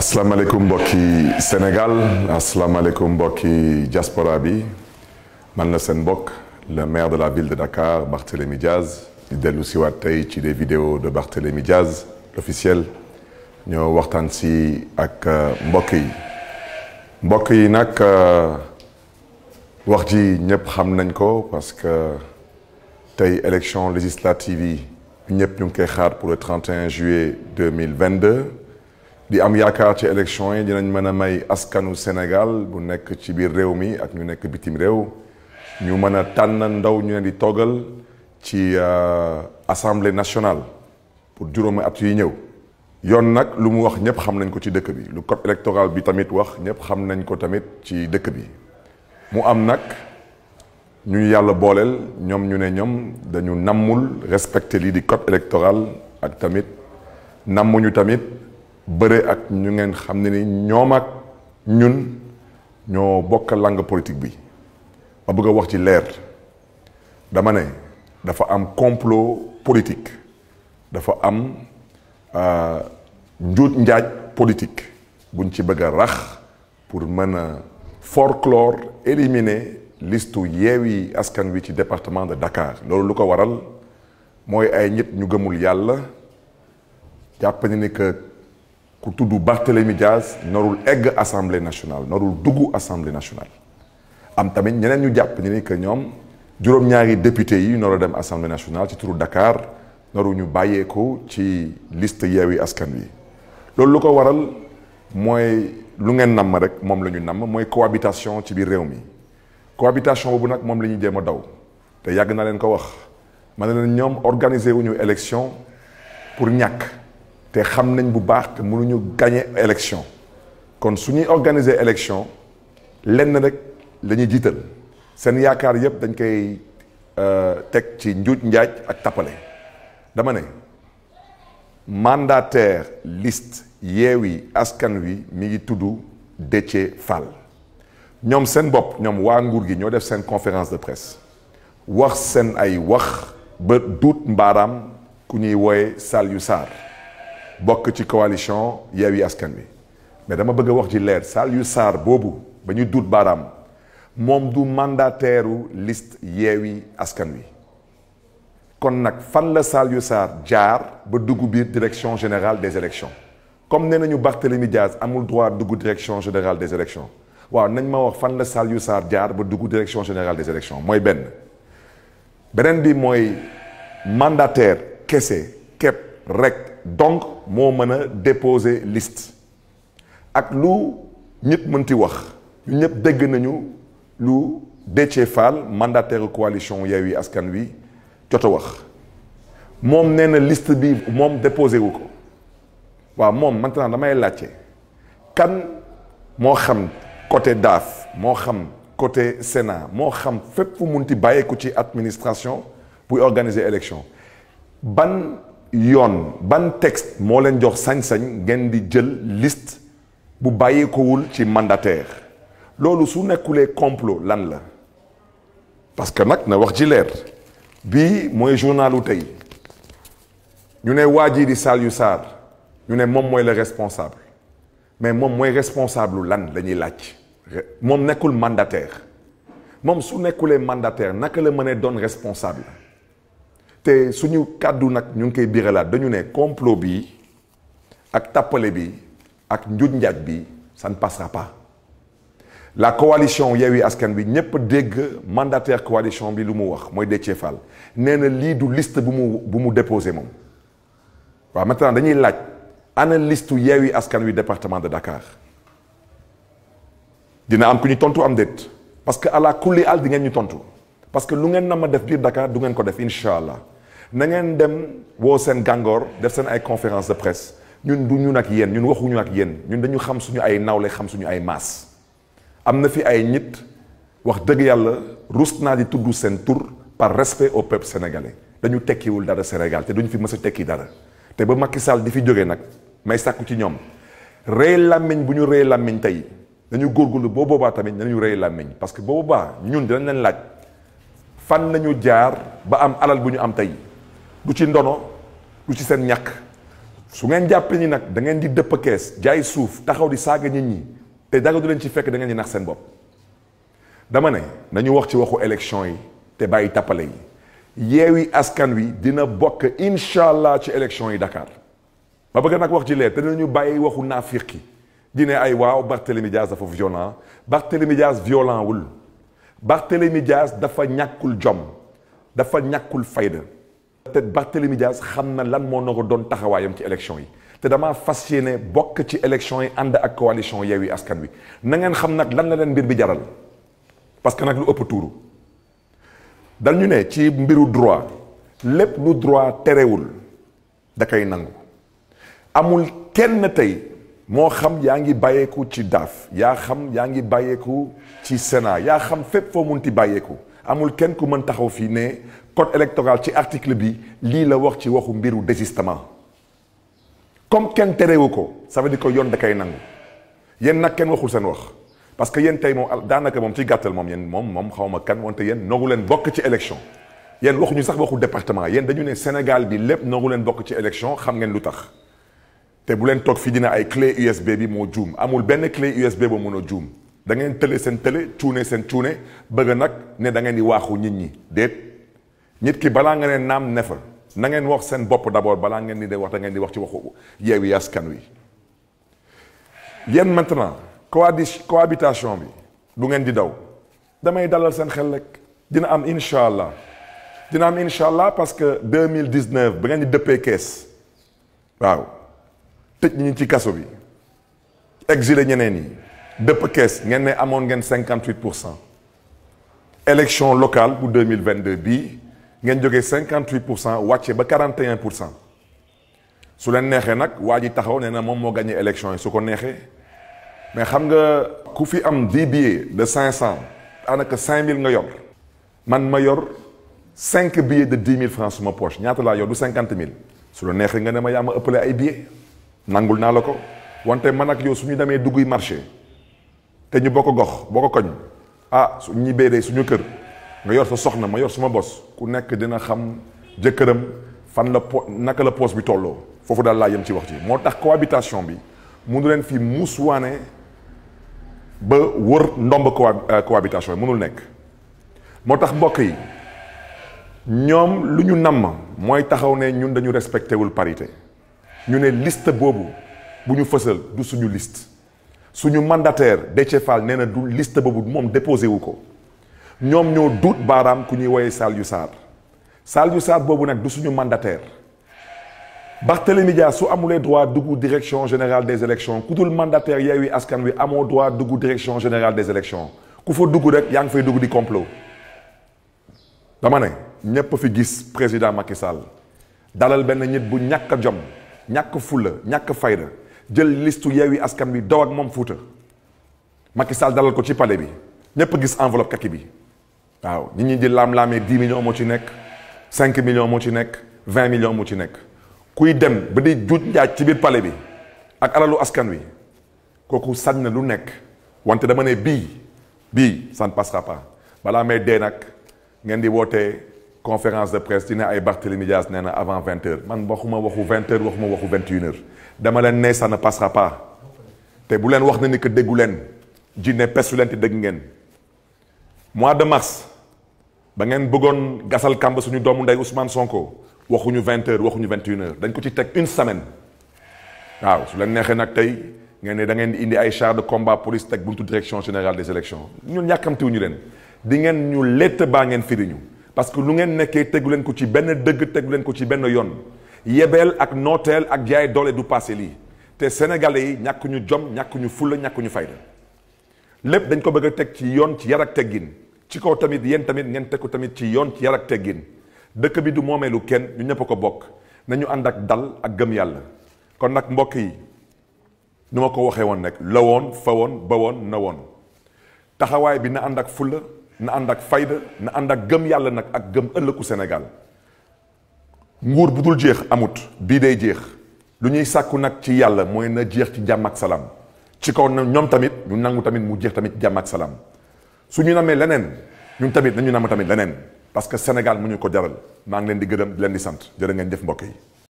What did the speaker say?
asalaamaaleykum mbokki Sénégal asalaamaaleykum mbokki diaspora bi man la seen mbokk le maire de la ville de Dakar Barthélémy Diaz di dellu si waat tey ci des vidéos de Barthélémy Diaz l'officiel ñoo waxtaan si ak mbokk yi nag wax ji ñëpp xam nañ ko parce que tey élection législative yi ñëpp ñu ngi koy xaar pour le 31 juillet 2022 di am yaakaar ci élection yi dinañ mën a may askanu Sénégal bu nekk ci biir réew mi ak ñu nekk bitim réew ñu mën a tànn ndaw ñu leen di toggal ci assemblée nationale pour juróomi at yi ñëw. yoon nag lu mu wax ñëpp xam nañ ko ci dëkk bi lu code électoral bi tamit wax ñëpp xam nañ ko tamit ci dëkk bi mu am nag ñu yàlla booleel ñoom ñu ne ñoom dañu nammul respecter lii di code électoral ak tamit nammuñu tamit. bëre ak ñu ngeen xam ne ni ñoom ak ñun ñoo bokk langue politique bi ma bëgg a wax ci leer dama ne dafa am complot politique dafa am njuuj njaaj politique buñ ci bëgg a rax pour mën a folklore éliminer listu Yewwi Askan Wi ci département de Dakar loolu lu ko waral mooy ay nit ñu gëmul yàlla jàpp ni que ku tudd Barthélémy Diaz narul egg assemblée nationale narul dugg assemblée nationale am tamit ñeneen ñu jàpp ni que ñoom juróom-ñaari député yi nar a dem assemblée nationale ci turu Dakar naru ñu bàyyeeko ci liste Yewwi Askan Wi loolu lu ko waral mooy lu ngeen namm rek moom la ñu namm mooy cohabitation ci biir réew mi cohabitation boobu nag moom la ñuy jéem a daw te yàgg na leen ko wax ma ne leen ñoom organiser wuñu élection pour ñàkk te xam nañ bu baax que mënuñu gagner élection kon su ñuy organiser élection lenn rek la ñuy jiital seen yaakaar yëpp dañ koy teg ci njuuj njaaj ak tappale dama ne mandataire liste Yewwi Askan Wi mi ngi tudd Déthié Fall ñoom seen bopp ñoom waa nguur gi ñoo def seen conférence de presse wax seen ay wax ba duut mbaaraam ku ñuy wooye Saliou Sarr bokk ci coalition Yewwi Askan Wi mais dama bëgg a wax ji leer Saliou Sarr boobu ba ñu duut baaraam moom du mandataire liste Yewwi Askan Wi kon nag fan la Saliou Sarr jaar ba dugg biir direction générale des élections comme nee nañu Barthélémy Diaz amul droit dugg direction générale des élections waaw nañ ma wax fan la Saliou Sarr jaar ba dugg direction générale des élections mooy beneen bi mooy mandataire kese képp rek donc moo mën a déposer liste ak lu ñëpp mënti wax ñu ñëpp dégg nañu lu Déthié Fall mandataire coalition Yewwi Askan Wi jot a wax moom nee na liste bi moom déposé wu ko waaw moom maintenant damay laajte kan moo xam côté DAF moo xam côté Sénat moo xam fépp fu munti bàyyeeku ci administration pour organiser élection ban texte moo leen jox sañ-sañ ngeen di jël liste bu bàyyeekowul ci mandataire loolu su nekkulee complot lan la parce que nag na wax ji leer bii mooy journalu tey ñu ne waa ji di Saliou Sarr ñu ne moom mooy le responsable mais moom mooy responsable lan la ñuy laaj moom nekkul mandataire moom su nekkulee mandataire naka la mënee doon responsable te suñu kàddu nag ñu ngi koy biralaat dañu ne complot bi ak tappale bi ak njuuj njaaj bi ça ne passera pas la coalition Yewwi Askan Wi ñëpp dégg mandataire coalition bi lu mu wax mooy Déthié Fall nee na lii du liste bu mu déposé moom waaw maintenant dañuy laaj ana liste Yewwi Askan Wi département de Dakar dina am ku ñu tontu am déet parce que à la kulli al di ngeen ñu tontu parce que lu ngeen na ma def biir Dakar du ngeen ko def incha allah na ngeen dem woo seen gàngoor def seen ay conférence de presse ñun du ñun ak yéen ñun waxuñu ak yéen ñun dañu xam suñu ay nawle xam suñu ay maas am na fi ay nit wax dëgg yàlla rus naa di tudd seen tur par respect au peuple sénégalais dañu tekkiwul dara Sénégal te duñu fi mës a tekki dara te ba Macky Sall di fi jógee nag may sàkku ci ñoom rëy làmmiñ bu ñu rëy làmmiñ tey dañu góorgóorlu boo boobaa tamit nañu rëy làmmiñ parce que boobaa ñun dinañ leen laaj fan nañu jaar ba am alal bu ñu am tey du ci ndono du ci seen ñàkk su ngeen jàppee ni nag da ngeen di dëpp kees jaay suuf taxaw di saaga nit ñi te dara du leen ci fekk da ngeen di nax seen bopp dama ne nañu wax ci waxu élection yi te bàyyi tappale yi Yewwi Askan Wi dina bokk incha allah ci élection yi Dakar ma bëgg nag wax ci leer te dinañu bàyyi waxu naafiqi di ne ay waaw Barthélémy Dias dafa violent Barthélémy Dias violent wul Barthélémy Dias dafa ñàkkul jom dafa ñàkkul fayda te Barthélémy Dias xam na lan moo nako doon taxawaayam ci élection yi te damaa fas yéene bokk ci élection yi ànd ak coalition Yewwi Askan Wi na ngeen xam nag lan la leen mbir bi jaral parce que nag lu ëpp tuuru dañu ne ci mbiru droit lépp lu droit terewul da koy nangu amul kenn tey moo xam yaa ngi bàyyeeku ci daaf yaa xam yaa ngi bàyyeeku ci Sénat yaa xam fépp foo munti bàyyeeku amul kenn ku mën taxaw fii ne code électoral ci article bi lii la wax ci waxu mbiru désistement comme kenn terewu ko ça veut dire que yoon da koy nangu yéen nag kenn waxul seen wax parce que yéen tey moom daanaka moom ci gàttal moom yéen moom xaw ma kan wante yéen noogu leen bokk ci élection yéen waxuñu sax waxu département yéen dañu ne Sénégal bi lépp noogu leen bokk ci élection xam ngeen lu tax te bu leen toog fii dina ay clé USB bi moo juum amul benn clé USB ba mun a juum da ngeen tële seen tële cuune seen cuune bëgg nag ne da ngeen di waaxu nit ñi déet nit ki balaa nga ne naam ne fa na ngeen wax seen bopp d'abord balaa ngeen di wax da ngeen di wax ci waxu Yewwi Askan Wi yéen maintenant cohabitation bi du ngeen di daw damay dalal seen xel rek dina am incha allah parce que 2019 ba ngeen di dëppee kees waaw tëj ñi ci kaso bi exilé ñeneen yi dëpp kees ngeen ne amoon ngeen 58%. élection locale bu 2022 bii ngeen jógee 58% wàcce ba 41%. su leen neexee nag waa ji taxaw nee na moom moo gagné élection yi su ko neexee mais xam nga ku fi am 10 billets de 500 daanaka 5000 nga yor man ma yor 5 billets de 10 000 francs suma poche ñaata laa yor du 50 000 su la neexee nga ne ma yaa ma ëppale ay billets nangul naa la ko wante man ak yow su ñu demee dugguy marché te ñu bokk gox bokk koñ su ñibbee de suñu kër nga yor sa soxna ma yor suma bos ku nekk dina xam jëkkëram fan la naka la poos bi tolloo foofu daal laa yem ci wax ci moo tax cohabitation bi mënu leen fi muuswaane ba wër ndomb cohabitation bi mënul nekk moo tax mbokk yi ñoom lu ñu namm mooy taxaw ne ñun dañu respecté wul parité ñu ne liste boobu bu ñu fësal du suñu liste suñu mandataire Déthié Fall nee na du liste boobu moom déposé wu ko ñoom ñoo duut baaraam ku ñuy woyee Saliou Sarr boobu nag du suñu mandataire Barthélémy Dias su amulee droit dugg direction générale des élections ku dul mandataire Yewwi Askan Wi amoo droit dugg direction générale des élections ku fa dugg rek yaa ngi fay dugg di complot dama ne ñépp fi gis président Macky Sall dalal benn nit bu ñàkk a jom ñàkk fulla ñàkk fayda jël listu Yewwi Askan Wi daw ak moom Fuuta Macky Sall dalal ko ci palais bi ñépp gis enveloppe kaki bi waaw nit ñi di laam-laamee 10 millions moo ci nekk 5 millions moo ci nekk 20 millions moo ci nekk kuy dem ba di juuj njaaj ci biir palais bi ak alalu askan wi kooku sañ na lu nekk wante dama ne bii ça ne passera pas balaa may dee nag ngeen di wootee conférence de presse dina ay Barthélémy Dias nee na avant 20h man waxuma waxu 20h waxuma waxu 21h dama leen ne ça ne passera pas te bu leen wax na ni que déggu leen jinne pesu leen te dégg ngeen mois de mars ba ngeen bëggoon gasal kàmb suñu doomu ndey Ousmane Sonko waxuñu 20h waxuñu 21h dañ ko ci teg une semaine waaw su leen neexee nag tey ngeen ne da ngeen di indi ay chars de combat police teg buntu direction générale des élections ñun ñàkkamtiwuñu leen di ngeen ñu létt baa ngeen firiñu parce que lu ngeen nekkee tegu leen ko ci benn dëgg tegu leen ko ci benn yoon yebeel ak nooteel ak jaay doole du passé lii te sénégalais yi ñàkkuñu jom ñàkkuñu fulla ñàkkuñu fayda lépp dañ ko bëgg a teg ci yoon ci yar ak teggin ci kaw tamit yéen tamit ngeen teg ko tamit ci yoon ci yar ak teggin dëkk bi du moomeelu kenn ñu ñëpp ko bokk nañu ànd ak dal ak gëm yàlla kon nag mbokk yi nu ma ko waxee woon nag la woon fa woon ba woon na woon taxawaay bi na ànd ak fulla na ànd ak fayda na ànd ak gëm yàlla nag ak gëm ëllëgu Sénégal nguur bu dul jeex amut bii day jeex lu ñuy sàkku nag ci yàlla mooy na jeex ci jàmm ak salaam ci kaw na ñoom tamit ñu nangu tamit mu jeex tamit jàmm ak salaam su ñu namee leneen ñun tamit nañu nam tamit leneen parce que Sénégal mu ñu ko jaral maa ngi leen di gërëm di leen di sant jërë ngeen jëf mbokk yi